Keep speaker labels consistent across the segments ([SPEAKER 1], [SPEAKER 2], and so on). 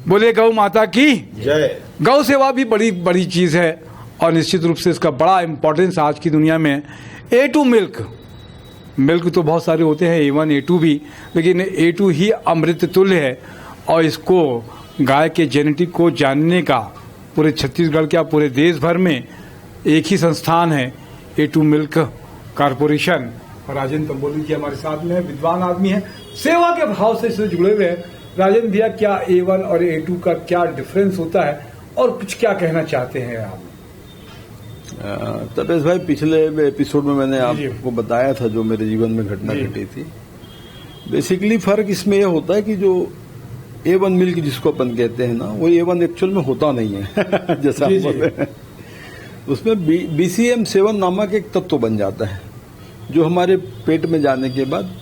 [SPEAKER 1] बोले गौ माता की
[SPEAKER 2] जय।
[SPEAKER 1] गौ सेवा भी बड़ी बड़ी चीज़ है और निश्चित रूप से इसका बड़ा इम्पोर्टेंस आज की दुनिया में है। A2 मिल्क तो बहुत सारे होते हैं, A1 A2 भी, लेकिन A2 ही अमृत तुल्य है। और इसको गाय के जेनेटिक को जानने का पूरे छत्तीसगढ़ क्या पूरे देश भर में एक ही संस्थान है, A2 मिल्क कारपोरेशन। और राजेंद्र तंबोली जी हमारे साथ में विद्वान आदमी हैं, सेवा के भाव से इससे जुड़े हुए हैं। राजेंद्र भैया, क्या A1 और A2 का क्या डिफरेंस होता है और कुछ क्या कहना चाहते हैं आप?
[SPEAKER 2] तपेश भाई, पिछले एपिसोड में मैंने आपको बताया था जो मेरे जीवन में घटना घटी थी। बेसिकली फर्क इसमें यह होता है कि जो A1 मिल्क जिसको अपन कहते हैं ना, वो A1 एक्चुअल में होता नहीं है जैसा आप बोल रहे हैं। उसमें BCM7 नामक एक तत्व बन जाता है जो हमारे पेट में जाने के बाद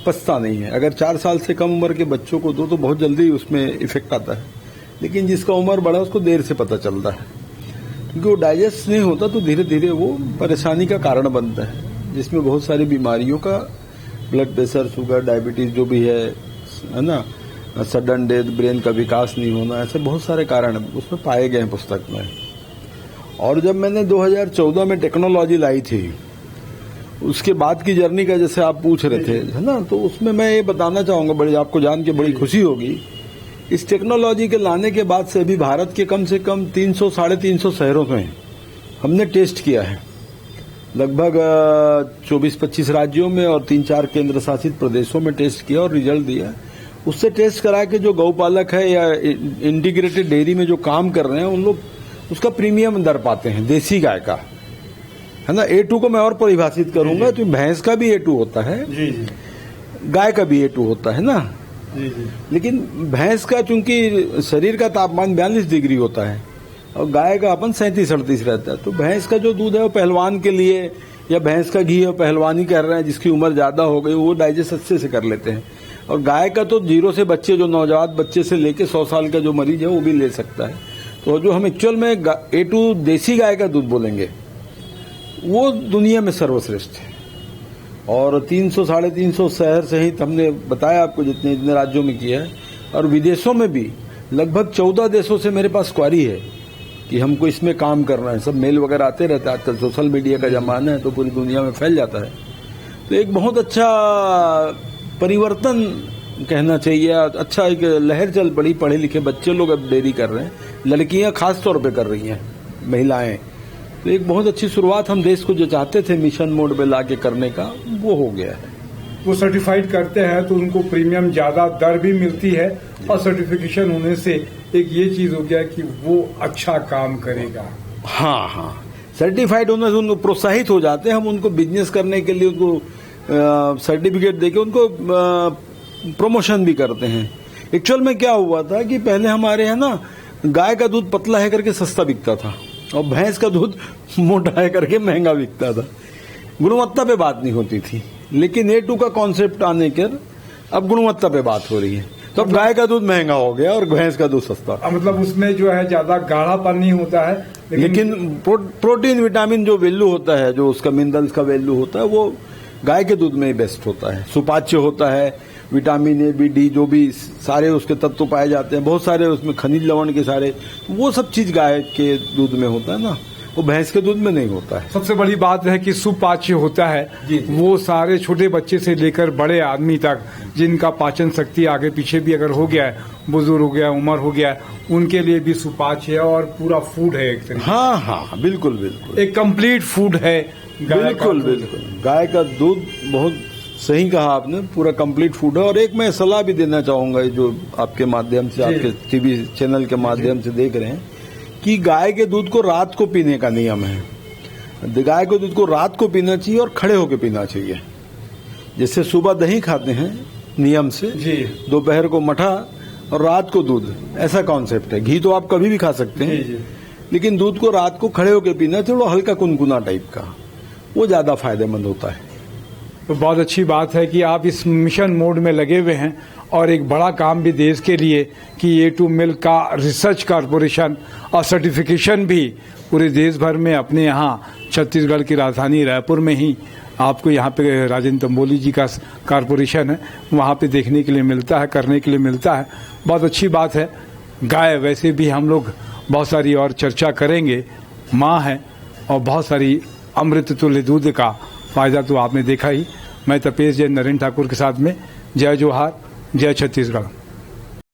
[SPEAKER 2] पचता नहीं है। अगर 4 साल से कम उम्र के बच्चों को दो तो बहुत जल्दी उसमें इफेक्ट आता है, लेकिन जिसका उम्र बड़ा उसको देर से पता चलता है, क्योंकि वो डाइजेस्ट नहीं होता तो धीरे धीरे वो परेशानी का कारण बनता है, जिसमें बहुत सारी बीमारियों का, ब्लड प्रेशर, शुगर, डायबिटीज जो भी है ना, सडन डेथ, ब्रेन का विकास नहीं होना, ऐसे बहुत सारे कारण उसमें पाए गए हैं पुस्तक में। और जब मैंने 2014 में टेक्नोलॉजी लाई थी, उसके बाद की जर्नी का जैसे आप पूछ रहे थे है ना, तो उसमें मैं ये बताना चाहूंगा, बड़ी आपको जान के बड़ी खुशी होगी, इस टेक्नोलॉजी के लाने के बाद से भी भारत के कम से कम 300 साढ़े 300 शहरों में हमने टेस्ट किया है, लगभग 24-25 राज्यों में और 3-4 केंद्र शासित प्रदेशों में टेस्ट किया और रिजल्ट दिया। उससे टेस्ट करा के जो गौपालक है या इंटीग्रेटेड डेयरी में जो काम कर रहे हैं, उन लोग उसका प्रीमियम दर पाते हैं, देसी गाय का, है ना। A2 को मैं और परिभाषित करूंगा तो भैंस का भी A2 होता है, गाय का भी A2 होता है ना। लेकिन भैंस का चूंकि शरीर का तापमान 42 डिग्री होता है और गाय का अपन 37-38 रहता है, तो भैंस का जो दूध है वो पहलवान के लिए, या भैंस का घी है पहलवानी कर रहे हैं जिसकी उम्र ज्यादा हो गई, वो डाइजेस्ट अच्छे से कर लेते हैं। और गाय का तो 0 से बच्चे, जो नवजात बच्चे से लेके 100 साल का जो मरीज है वो भी ले सकता है। तो जो हम एक्चुअल में A2 देसी गाय का दूध बोलेंगे, वो दुनिया में सर्वश्रेष्ठ है। और 300 साढ़े 300 शहर सहित हमने बताया आपको जितने राज्यों में किया है, और विदेशों में भी लगभग 14 देशों से मेरे पास क्वारी है कि हमको इसमें काम करना है। सब मेल वगैरह आते रहता है, आजकल सोशल मीडिया का जमाना है तो पूरी दुनिया में फैल जाता है। तो एक बहुत अच्छा परिवर्तन कहना चाहिए, अच्छा एक लहर चल पड़ी। पढ़े लिखे बच्चे लोग अब डेयरी कर रहे हैं, लड़कियां खास तौर पे कर रही हैं, महिलाएं। तो एक बहुत अच्छी शुरुआत हम देश को जो चाहते थे मिशन मोड पे लाके करने का, वो हो गया है।
[SPEAKER 1] वो सर्टिफाइड करते हैं तो उनको प्रीमियम ज्यादा दर भी मिलती है, और सर्टिफिकेशन होने से एक ये चीज हो गया कि वो अच्छा काम करेगा।
[SPEAKER 2] हाँ, सर्टिफाइड होने से उनको प्रोत्साहित हो जाते हैं। हम उनको बिजनेस करने के लिए उनको सर्टिफिकेट देके उनको प्रमोशन भी करते हैं। एक्चुअल में क्या हुआ था कि पहले हमारे यहाँ ना गाय का दूध पतला है करके सस्ता बिकता था और भैंस का दूध मोटा है करके महंगा बिकता था। गुणवत्ता पे बात नहीं होती थी, लेकिन A2 का कॉन्सेप्ट आने के अब गुणवत्ता पे बात हो रही है। तो अब गाय का दूध महंगा हो गया और भैंस का दूध सस्ता।
[SPEAKER 1] मतलब उसमें जो है ज्यादा गाढ़ापन नहीं होता है,
[SPEAKER 2] लेकिन प्रोटीन विटामिन जो वैल्यू होता है, जो उसका मिनरल्स का वैल्यू होता है, वो गाय के दूध में ही बेस्ट होता है। सुपाच्य होता है, विटामिन A, B, D जो भी सारे उसके तत्व पाए जाते हैं, बहुत सारे उसमें खनिज लवण के सारे, वो सब चीज गाय के दूध में होता है ना, वो भैंस के दूध में नहीं होता है।
[SPEAKER 1] सबसे बड़ी बात है कि सुपाच्य होता है।
[SPEAKER 2] जी।
[SPEAKER 1] वो सारे छोटे बच्चे से लेकर बड़े आदमी तक जिनका पाचन शक्ति आगे पीछे भी अगर हो गया है, बुजुर्ग हो गया, उम्र हो गया, उनके लिए भी सुपाच्य है और पूरा फूड है एक तरीके।
[SPEAKER 2] हाँ, बिल्कुल,
[SPEAKER 1] एक कंप्लीट फूड है।
[SPEAKER 2] बिल्कुल। गाय का दूध बहुत सही कहा आपने, पूरा कंप्लीट फूड है। और एक मैं सलाह भी देना चाहूंगा, जो आपके माध्यम से, आपके टीवी चैनल के माध्यम से देख रहे हैं, कि गाय के दूध को रात को पीने का नियम है। गाय के दूध को रात को पीना चाहिए और खड़े होकर पीना चाहिए। जैसे सुबह दही खाते हैं नियम से, दोपहर को मठा और रात को दूध, ऐसा कॉन्सेप्ट है। घी तो आप कभी भी खा सकते हैं, लेकिन दूध को रात को खड़े होकर पीना, थोड़ा हल्का कुनकुना टाइप का, वो ज्यादा फायदेमंद होता है।
[SPEAKER 1] तो बहुत अच्छी बात है कि आप इस मिशन मोड में लगे हुए हैं, और एक बड़ा काम भी देश के लिए कि A2 मिल्क का रिसर्च कारपोरेशन और सर्टिफिकेशन भी पूरे देश भर में, अपने यहाँ छत्तीसगढ़ की राजधानी रायपुर में ही आपको यहाँ पे राजेंद्र तंबोली जी का कारपोरेशन है, वहाँ पे देखने के लिए मिलता है, करने के लिए मिलता है। बहुत अच्छी बात है। गाय, वैसे भी हम लोग बहुत सारी और चर्चा करेंगे। माँ है और बहुत सारी अमृत तुल्य दूध का फायदा तो आपने देखा ही। मैं तपेश जय नरेंद्र ठाकुर के साथ में, जय जोहार, जय छत्तीसगढ़।